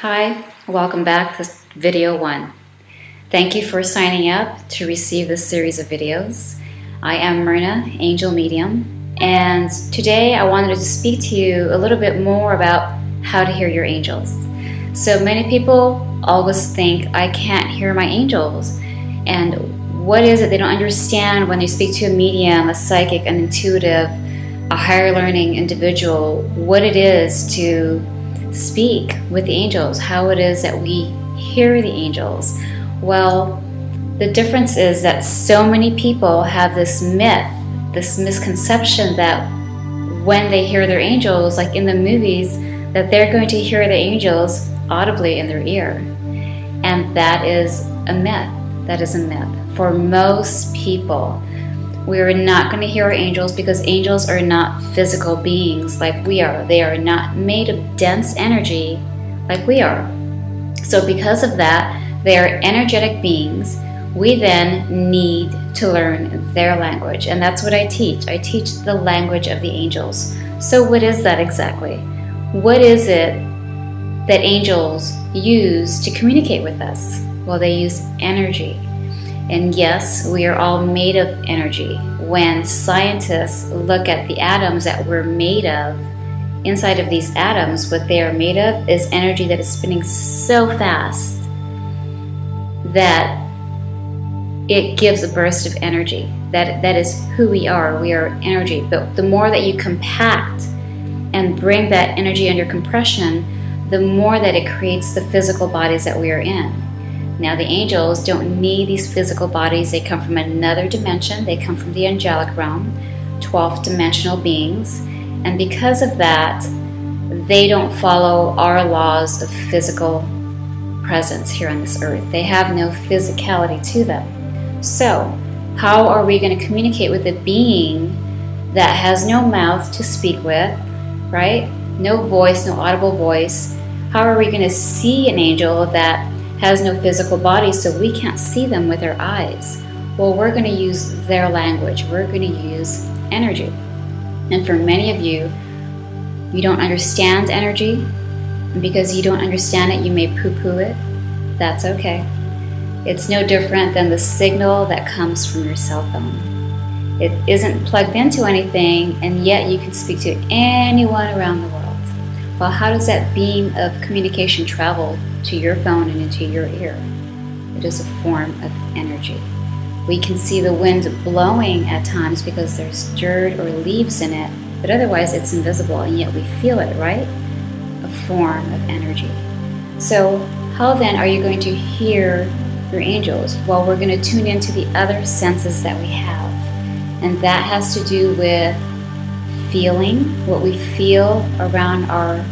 Hi, welcome back to video 1. Thank you for signing up to receive this series of videos. I am Mirna, Angel Medium, and today I wanted to speak to you a little bit more about how to hear your angels. So many people always think I can't hear my angels, and what is it they don't understand when they speak to a medium, a psychic, an intuitive, a higher learning individual, what it is to speak with the angels, how it is that we hear the angels. Well, the difference is that so many people have this myth, this misconception that when they hear their angels, like in the movies, that they're going to hear the angels audibly in their ear. And that is a myth. That is a myth. For most people, we are not going to hear our angels because angels are not physical beings like we are. They are not made of dense energy like we are. So because of that, they are energetic beings. We then need to learn their language, and that's what I teach. I teach the language of the angels. So what is that exactly? What is it that angels use to communicate with us? Well, they use energy. And yes, we are all made of energy. When scientists look at the atoms that we're made of, inside of these atoms, what they are made of is energy that is spinning so fast that it gives a burst of energy. That is who we are. We are energy. But the more that you compact and bring that energy under compression, the more that it creates the physical bodies that we are in. Now, the angels don't need these physical bodies. They come from another dimension. They come from the angelic realm, 12th dimensional beings. And because of that, they don't follow our laws of physical presence here on this earth. They have no physicality to them. So, how are we going to communicate with a being that has no mouth to speak with, right? No voice, no audible voice. How are we going to see an angel that has no physical body, so we can't see them with our eyes? Well, we're going to use their language. We're going to use energy. And for many of you, you don't understand energy, and because you don't understand it, you may poo-poo it. That's okay. It's no different than the signal that comes from your cell phone. It isn't plugged into anything, and yet you can speak to anyone around the world. Well, how does that beam of communication travel to your phone and into your ear? It is a form of energy. We can see the wind blowing at times because there's dirt or leaves in it, but otherwise it's invisible, and yet we feel it, right? A form of energy. So how then are you going to hear your angels? Well, we're going to tune into the other senses that we have, and that has to do with feeling, what we feel around our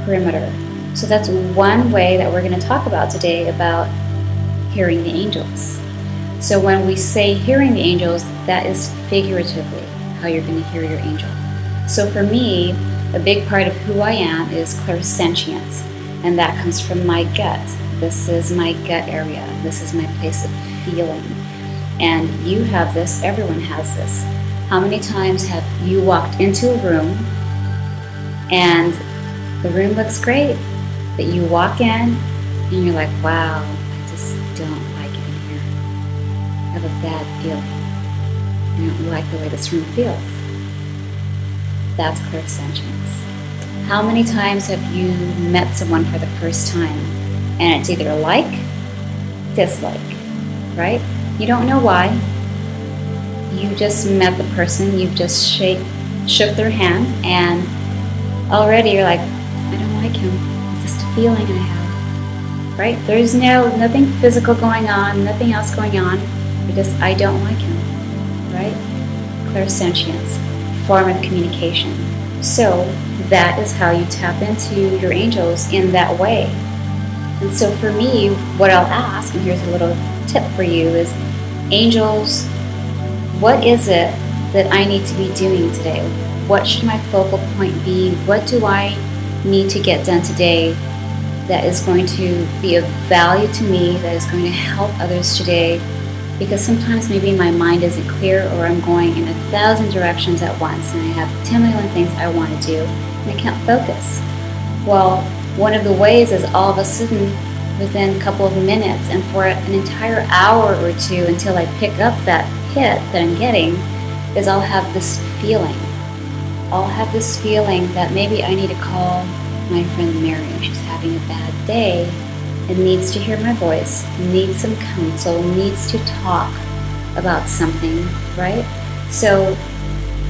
perimeter. So that's one way that we're going to talk about today, about hearing the angels. So when we say hearing the angels, that is figuratively how you're going to hear your angel. So for me, a big part of who I am is clairsentience, and that comes from my gut. This is my gut area. This is my place of feeling. And you have this, everyone has this. How many times have you walked into a room and the room looks great, but you walk in and you're like, wow, I just don't like it in here. I have a bad feeling. I don't like the way this room feels. That's clairsentience. How many times have you met someone for the first time and it's either like, dislike, right? You don't know why. You just met the person, you've just shook their hand, and already you're like, I don't like him. It's just a feeling I have, right? There's nothing physical going on, nothing else going on. I don't like him, right? Clairsentience, form of communication. So that is how you tap into your angels in that way. And so for me, what I'll ask, and here's a little tip for you, is angels, what is it that I need to be doing today? What should my focal point be? What do I need to get done today that is going to be of value to me, that is going to help others today? Because sometimes maybe my mind isn't clear, or I'm going in 1,000 directions at once and I have 10 million things I want to do and I can't focus. Well, one of the ways is all of a sudden, within a couple of minutes and for an entire hour or two until I pick up that hit that I'm getting, is I'll have this feeling. I'll have this feeling that maybe I need to call my friend Mary. She's having a bad day and needs to hear my voice, needs some counsel, needs to talk about something, right? So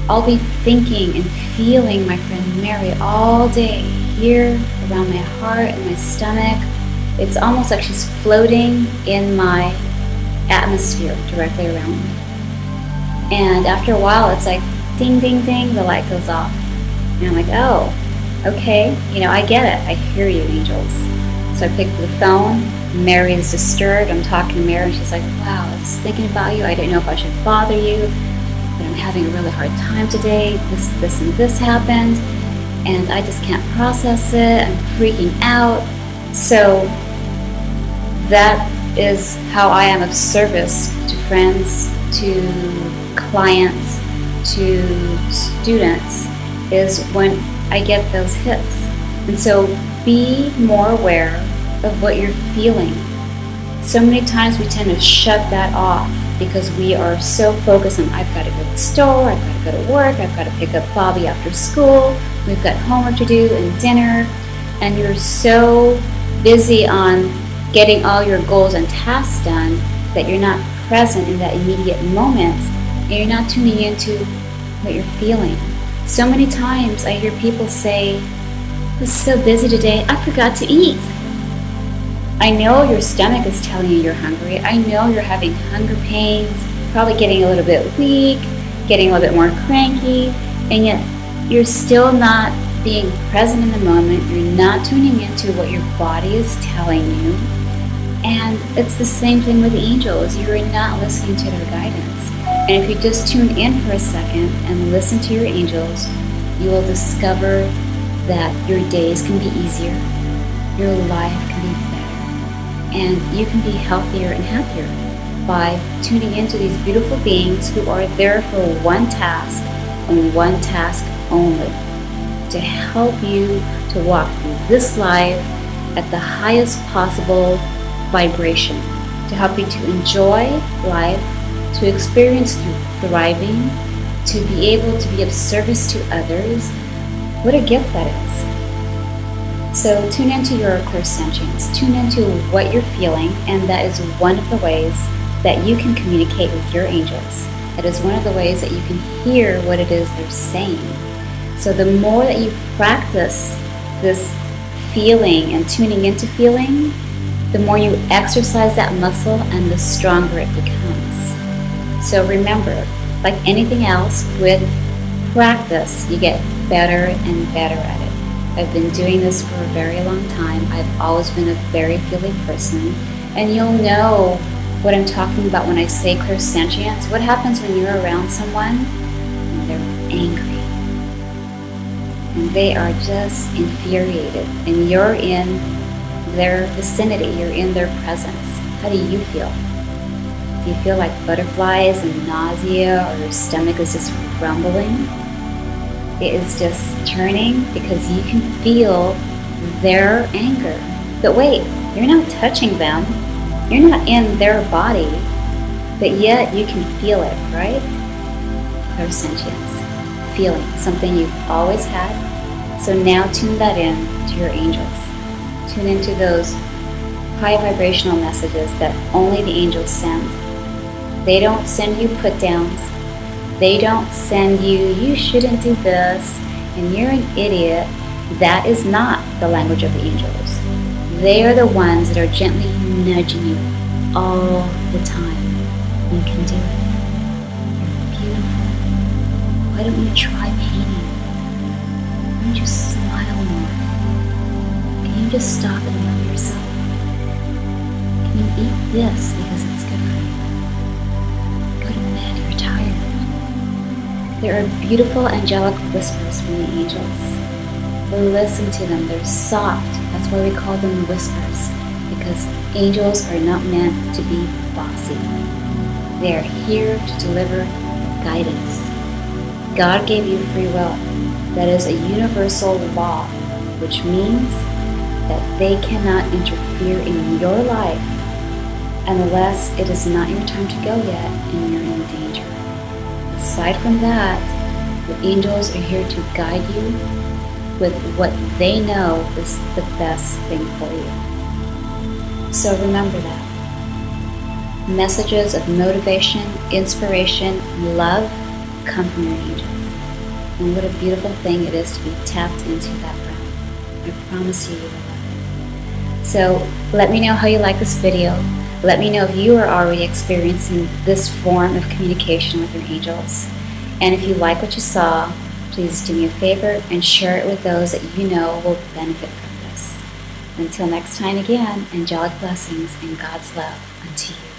I'll be thinking and feeling my friend Mary all day, here around my heart and my stomach. It's almost like she's floating in my atmosphere directly around me. And after a while, it's like, ding, ding, ding, the light goes off. And I'm like, oh, okay, I get it. I hear you, angels. So I pick up the phone. Mary is disturbed. I'm talking to Mary, and she's like, wow, I was thinking about you. I don't know if I should bother you, but I'm having a really hard time today. This, and this happened, and I just can't process it. I'm freaking out. So that is how I am of service to friends, to clients, to students, is when I get those hits. And so be more aware of what you're feeling. So many times we tend to shut that off because we are so focused on, I've got to go to the store, I've got to go to work, I've got to pick up Bobby after school, we've got homework to do and dinner, and you're so busy on getting all your goals and tasks done that you're not present in that immediate moment, and you're not tuning into what you're feeling. So many times I hear people say, I was so busy today, I forgot to eat. I know your stomach is telling you you're hungry. I know you're having hunger pains, probably getting a little bit weak, getting a little bit more cranky, and yet you're still not being present in the moment. You're not tuning into what your body is telling you. And it's the same thing with the angels. You're not listening to their guidance. And if you just tune in for a second and listen to your angels, you will discover that your days can be easier, your life can be better, and you can be healthier and happier by tuning into these beautiful beings who are there for one task and one task only, to help you to walk through this life at the highest possible vibration, to help you to enjoy life, to experience through thriving, to be able to be of service to others. What a gift that is. So tune into your clairsentience, tune into what you're feeling, and that is one of the ways that you can communicate with your angels. It is one of the ways that you can hear what it is they're saying. So the more that you practice this feeling and tuning into feeling, the more you exercise that muscle and the stronger it becomes. So remember, like anything else, with practice, you get better and better at it. I've been doing this for a very long time. I've always been a very feeling person, and you'll know what I'm talking about when I say clairsentience. What happens when you're around someone and they're angry and they are just infuriated, and you're in their vicinity, you're in their presence? How do you feel? Do you feel like butterflies and nausea, or your stomach is just rumbling? It is just churning because you can feel their anger. But wait, you're not touching them. You're not in their body, but yet you can feel it, right? Clairsentience, feeling, something you've always had. So now tune that in to your angels. Tune into those high vibrational messages that only the angels send. They don't send you put downs. They don't send you shouldn't do this, and you're an idiot. That is not the language of the angels. They are the ones that are gently nudging you all the time. You can do it. You're beautiful. Why don't you try painting? Why don't you smile more? Can you just stop and love yourself? Can you eat this because it's good for you? Go to bed, you're tired. There are beautiful angelic whispers from the angels. Listen to them. They're soft. That's why we call them whispers, because angels are not meant to be bossy. They are here to deliver guidance. God gave you free will. That is a universal law, which means that they cannot interfere in your life unless it is not your time to go yet and you're in danger. Aside from that, the angels are here to guide you with what they know is the best thing for you. So remember that. Messages of motivation, inspiration, and love come from your angels. And what a beautiful thing it is to be tapped into that realm. I promise you will love it. So let me know how you like this video. Let me know if you are already experiencing this form of communication with your angels. And if you like what you saw, please do me a favor and share it with those that you know will benefit from this. Until next time again, angelic blessings and God's love unto you.